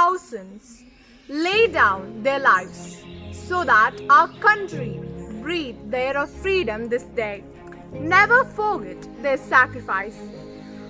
thousands lay down their lives so that our country breathed the air of freedom this day. Never forget their sacrifice.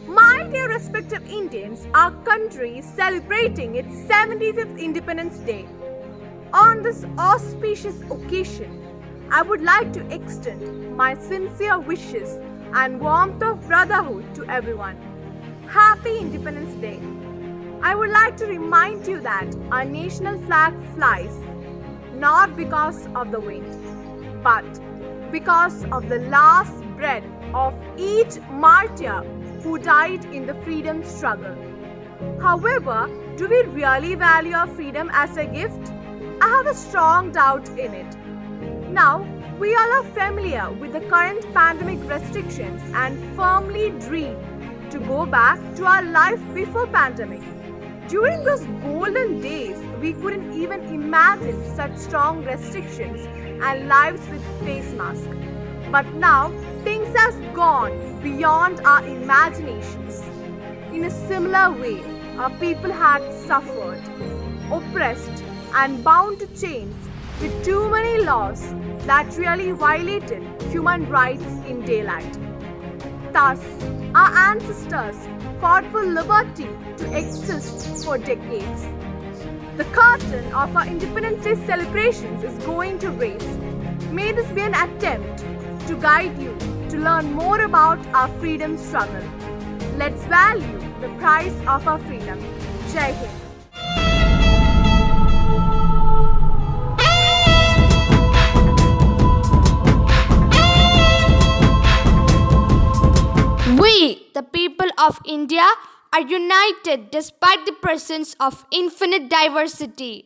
My dear respective Indians, our country is celebrating its 75th Independence Day. On this auspicious occasion, I would like to extend my sincere wishes and warmth of brotherhood to everyone. Happy Independence Day. I would like to remind you that our national flag flies not because of the wind, but because of the last breath of each martyr who died in the freedom struggle. However, do we really value our freedom as a gift? I have a strong doubt in it. Now, we all are familiar with the current pandemic restrictions and firmly dream to go back to our life before pandemic. During those golden days, we couldn't even imagine such strong restrictions and lives with face masks. But now, things have gone beyond our imaginations. In a similar way, our people had suffered, oppressed, and bound to chains with too many laws that really violated human rights in daylight. Thus, our ancestors fought for liberty to exist for decades. The curtain of our Independence Day celebrations is going to raise. May this be an attempt to guide you to learn more about our freedom struggle. Let's value the price of our freedom. Jai Hind. We, the people of India, are united despite the presence of infinite diversity.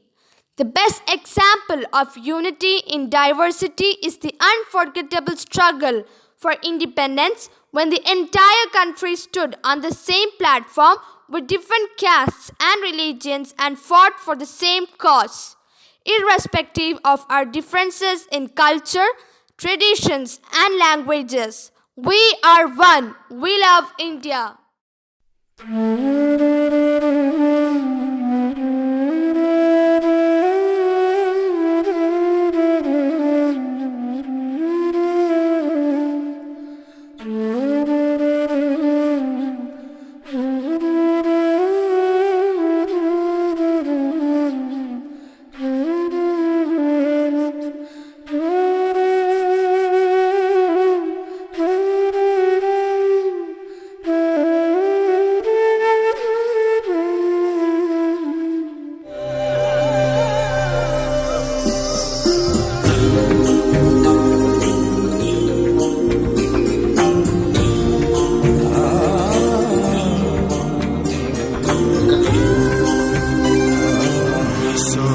The best example of unity in diversity is the unforgettable struggle for independence when the entire country stood on the same platform with different castes and religions and fought for the same cause. Irrespective of our differences in culture, traditions, and languages, we are one. We love India.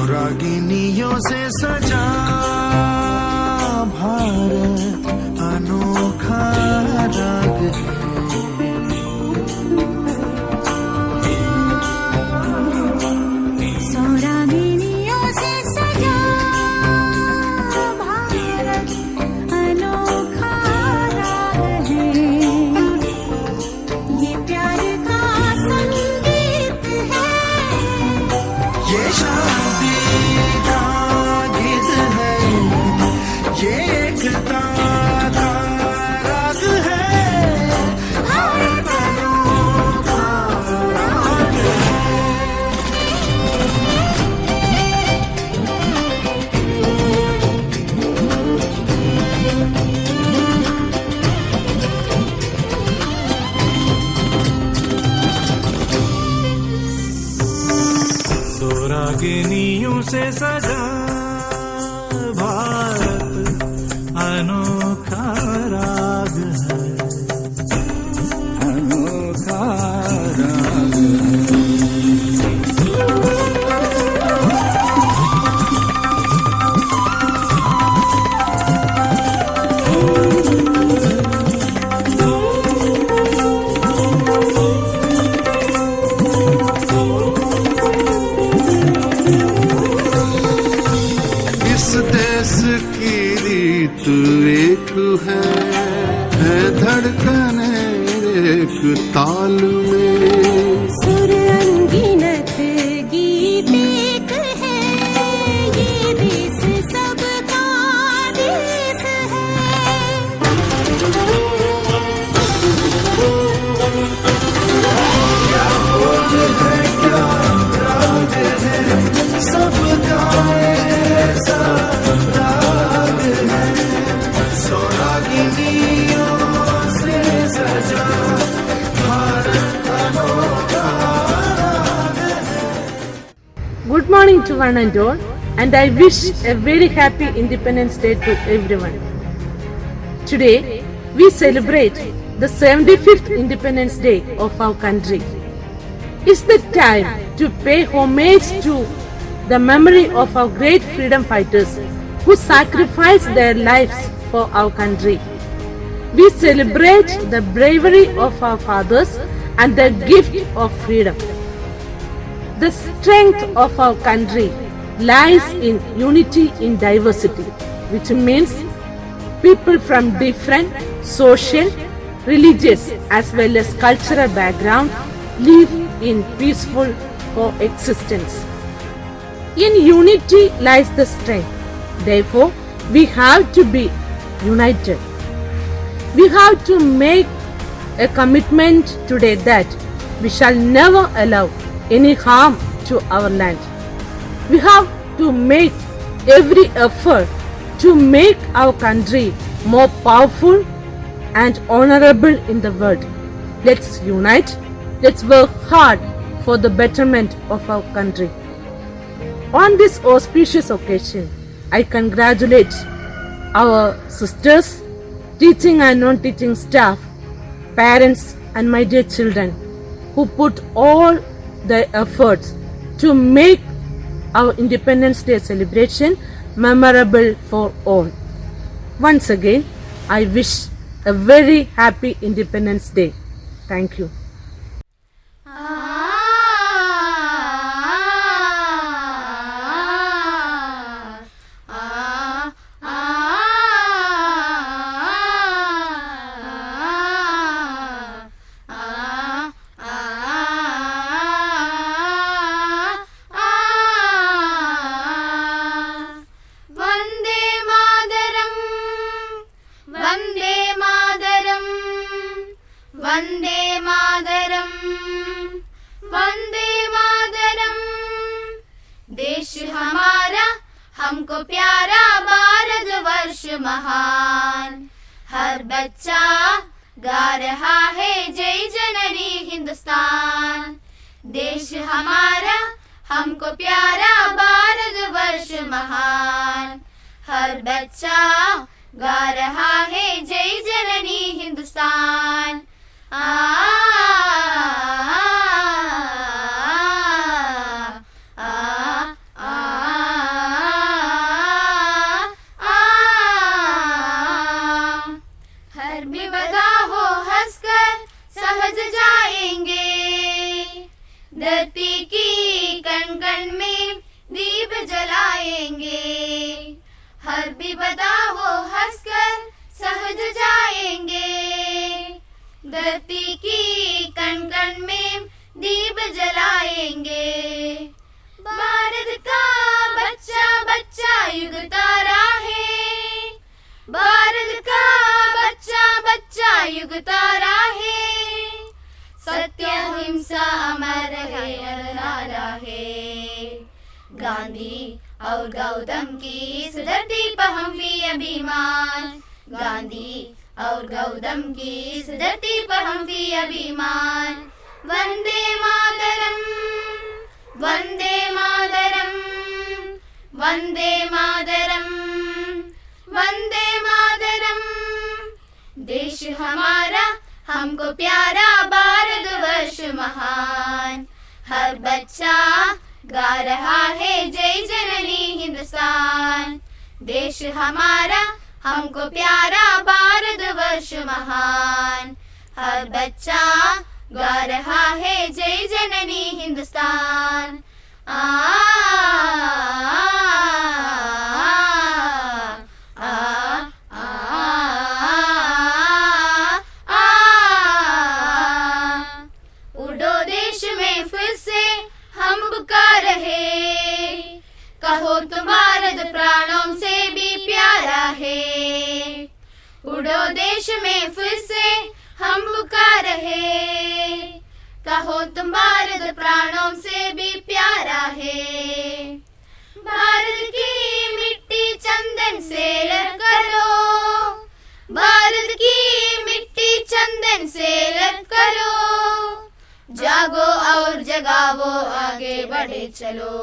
रागिनियों से सजा भारत अनोखा राग है। सौरागिनियों से सजा भारत अनोखा राग है। ये प्यार का संगीत है। ये शादी का गीत है, ये एकता का राग है। भारत अनोखा राग है। रागिनियों से सजा भारत अनोखा राग है, अनोखा राग है। इस देश की रीत एक है धड़कने एक ताल में। सुर अंगिनत गीत to one and all, and I wish a very happy Independence Day to everyone. Today, we celebrate the 75th Independence Day of our country. It's the time to pay homage to the memory of our great freedom fighters who sacrificed their lives for our country. We celebrate the bravery of our fathers and the gift of freedom. The strength of our country lies in unity in diversity, which means people from different social, religious as well as cultural background live in peaceful coexistence. In unity lies the strength. Therefore, we have to be united. We have to make a commitment today that we shall never allow any harm to our land. We have to make every effort to make our country more powerful and honorable in the world. Let's unite. Let's work hard for the betterment of our country. On this auspicious occasion, I congratulate our sisters, teaching and non-teaching staff, parents and my dear children who put all their efforts to make our Independence Day celebration memorable for all. Once again, I wish a very happy Independence Day. Thank you. Vande Mataram Vande Mataram. देश हमारा हमको प्यारा भारत वर्ष महान, हर बच्चा गा रहा है जय जननी हिंदुस्तान। देश हमारा हमको प्यारा भारत वर्ष महान, हर बच्चा गा रहा है जय जननी हिंदुस्तान। आ हर विपदा हो हंसकर सहज जाएंगे, धरती की कण कण में दीप जलाएंगे। हर विपदा हो हंसकर सहज जाएंगे, धरती की कण कण में दीप जलाएंगे। भारत का बच्चा बच्चा युग तारा है, भारत का बच्चा बच्चा युग तारा है। सत्य अहिंसा अमर है नारा है, गांधी और गौतम की इस धरती पर हम भी अभिमान। गांधी और गौतम की इस धरती पर हम भी अभिमान। वंदे मातरम वंदे मातरम वंदे मातरम वंदे मातरम। देश हमारा हमको प्यारा भारत वर्ष महान, हर बच्चा गा रहा है जय जननी हिंदुस्तान। देश हमारा हमको प्यारा भारत वर्ष महान, हर बच्चा गा रहा है जय जननी हिंदुस्तान। आ उड़ो देश में फिर से हम पुकार रहे, कहो तुम भारत प्राणों से भी प्यारा है। उड़ो देश में फिर से हम पुकार रहे, कहो तुम भारत प्राणों से भी प्यारा है। भारत की मिट्टी चंदन से लग करो, भारत की मिट्टी चंदन से लग करो। जागो और जगावो आगे बढ़े चलो,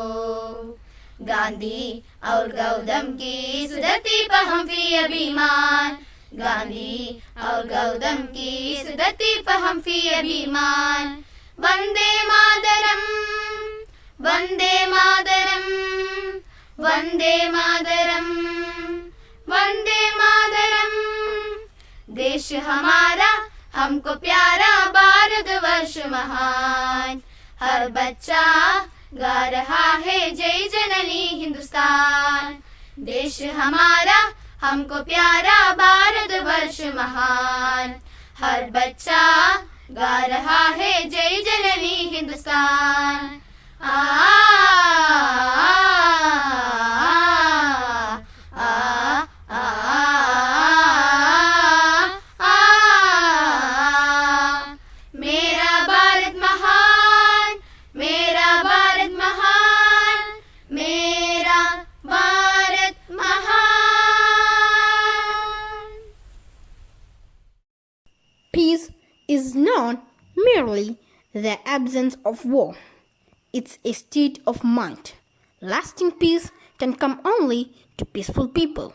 गांधी और गौतम की सुधरती पहम फी अभिमान, गांधी और गौतम की सुधरती पहम फी अभिमान। वंदे मातरम, वंदे मातरम, वंदे मातरम, वंदे मातरम। देश हमारा हमको प्यारा, भारतवर्ष महान। हर बच्चा गा रहा है जय जननी हिंदुस्तान। देश हमारा हमको प्यारा, भारतवर्ष महान। हर बच्चा गा रहा है जय जननी हिंदुस्तान। आ मेरा भारत महान, मेरा भारत महान, मेरा भारत महान। Peace is not merely the absence of war, it's a state of mind. Lasting peace can come only to peaceful people.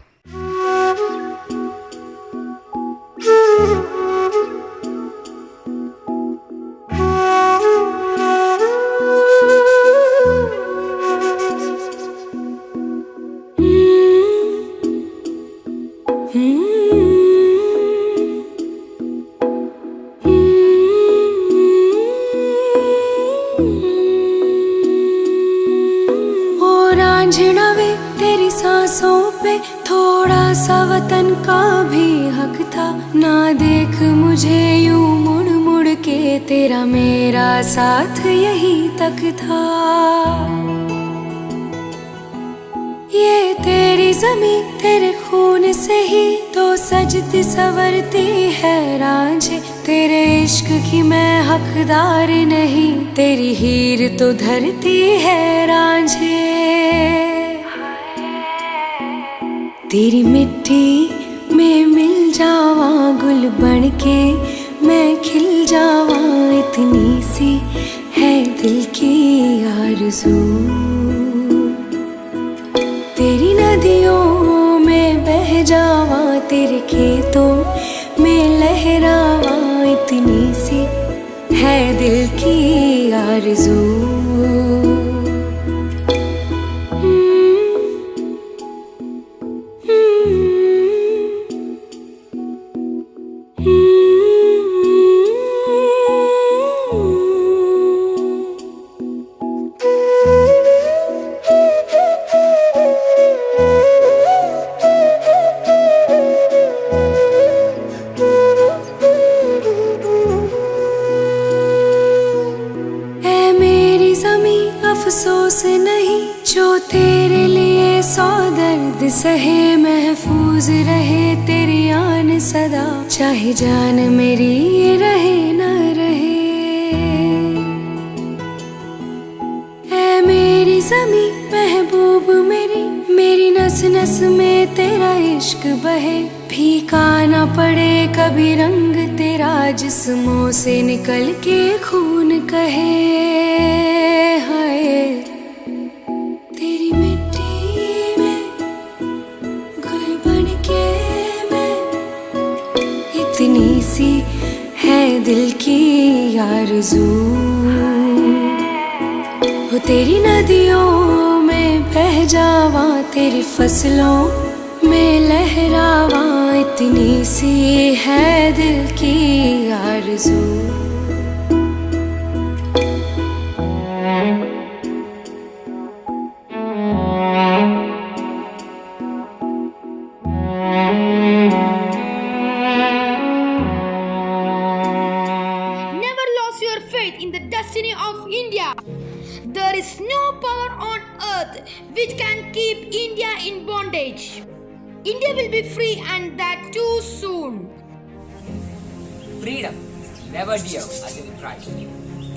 Raanjhanaa वे तेरी सांसों पे थोड़ा सा वतन का भी हक था। ना देख मुझे यूं मुड़ मुड़ के, तेरा मेरा साथ यही तक था। ये तेरी ज़मीं तेरे खून से ही तो सजती संवरती है रांझे। तेरे इश्क की मैं हकदार नहीं, तेरी हीर तो धरती है रांझे। तेरी मिट्टी में मिल जावा गुल बन के, मैं खिल जावा, इतनी सी है दिल की आरज़ू। तेरी नदियों में बह जावा, तेरे खेतों में लहरावा, इतनी सी है दिल की आरज़ू। अफसोस नहीं जो तेरे लिए सौ दर्द सहे, महफूज रहे तेरी आन सदा, चाहे जान मेरी रहे न रहे। ऐ मेरी ज़मीं महबूब मेरी, मेरी नस नस में तेरा इश्क बहे। फीका ना पड़े कभी रंग तेरा, जिस्मों से निकल के खून कहे। हाय तेरी मिट्टी में गुल बन के मैं, इतनी सी है दिल की आरज़ू। वो तेरी नदियों में बह जावा, तेरी फसलों में लहरावा, इतनी सी है दिल की आरज़ू। Never lose your faith in the destiny of India. There is no power on earth which can keep India in bondage. India will be free, and that too soon. Freedom is never dear until it tries.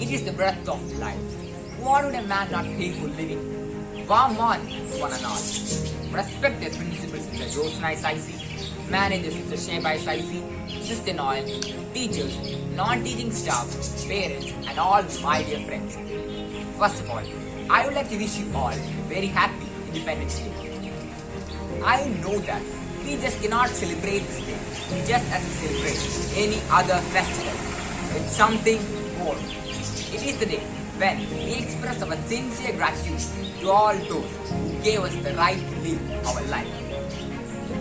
It is the breath of life. What would a man not pay for living? Warm on one and all. Respect the principles of the Rosnai Saisi, managers of the Shebai Saisi, Sister Noel, teachers, non-teaching staff, parents, and all my dear friends. First of all, I would like to wish you all a very happy Independence Day. I know that we just cannot celebrate this day just as we celebrate any other festival. It's something more. It is the day when we express our sincere gratitude to all those who gave us the right to live our life.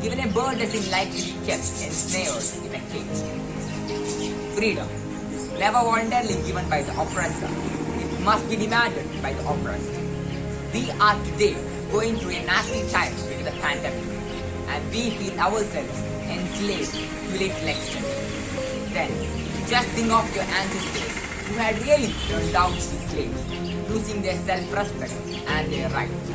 Even a bird doesn't like to be kept ensnared in a cage. Freedom is never voluntarily given by the oppressor. It must be demanded by the oppressed. We are today going through a nasty time due to the pandemic, and we feel ourselves enslaved to little extent. Then, just think of your ancestors who had really turned out to be slaves, losing their self-respect and their rights.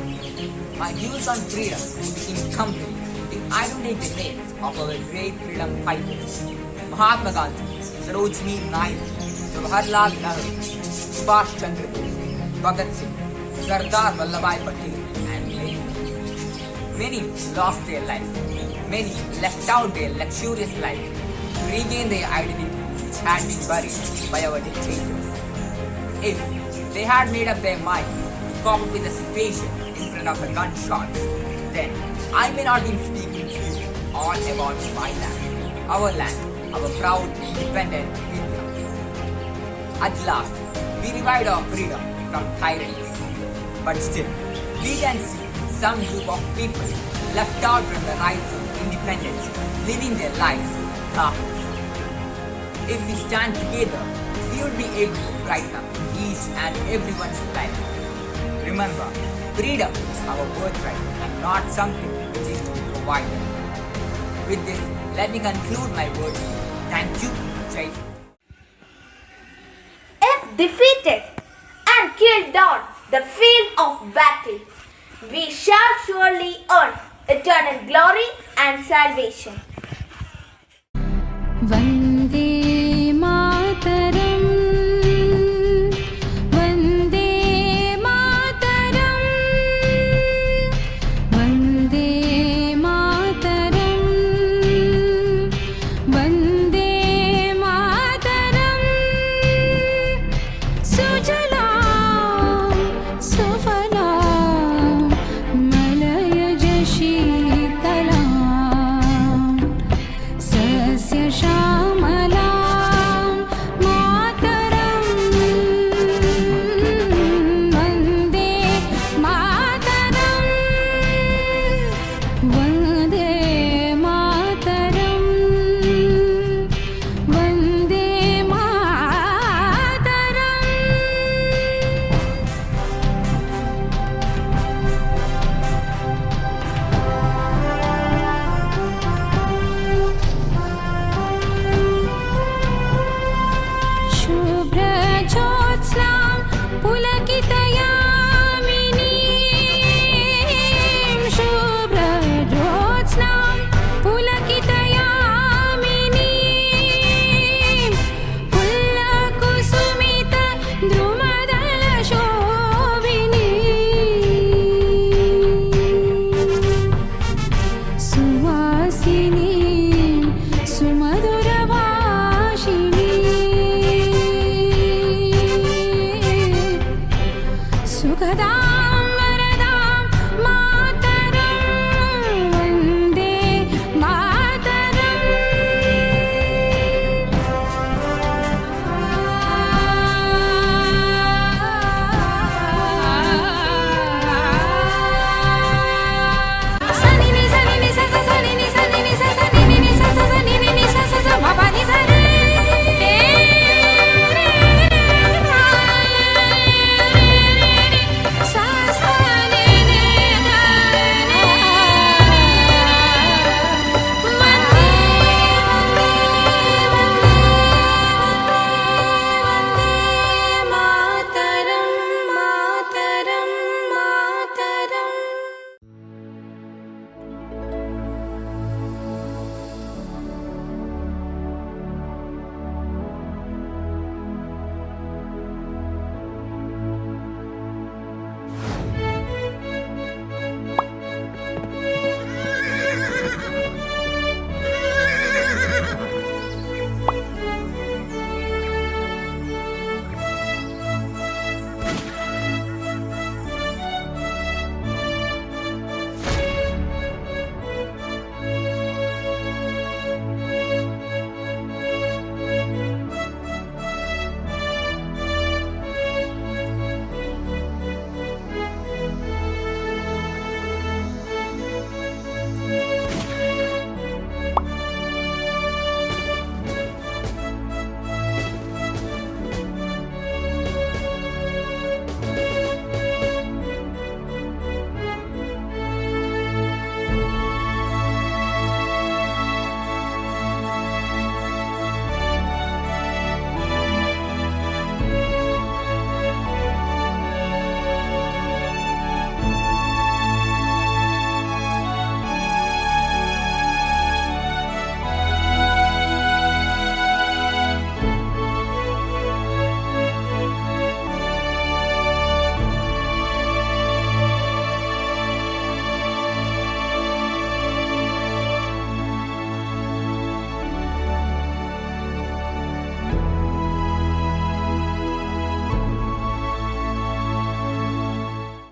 My views on freedom would be incomplete if I don't take the names of our great freedom fighters: Mahatma Gandhi, Sarojini Naidu, Jawaharlal Nehru, Subhash Chandra Bose, Bhagat Singh, Sardar Vallabhbhai Patel, and many more. Many lost their life. Many left out their luxurious life to regain their identity which had been buried by our dictators. If they had made up their mind to cope with the situation in front of the gunshots, then I may not be speaking to you all about my land, our proud, independent India. At last, we revived our freedom from tyrants. But still, we can see some group of people left out from the rights of independence, living their lives in darkness. If we stand together, we will be able to brighten up each and everyone's life. Remember, freedom is our birthright and not something which is to be provided. With this, let me conclude my words. Thank you, Jai. If defeated and killed on the field of battle, we shall surely earn eternal glory and salvation. Vande Mataram, Vande Mataram, Vande Mataram, Vande Mataram. Sujalam, Sufalam, Malaya Jashi.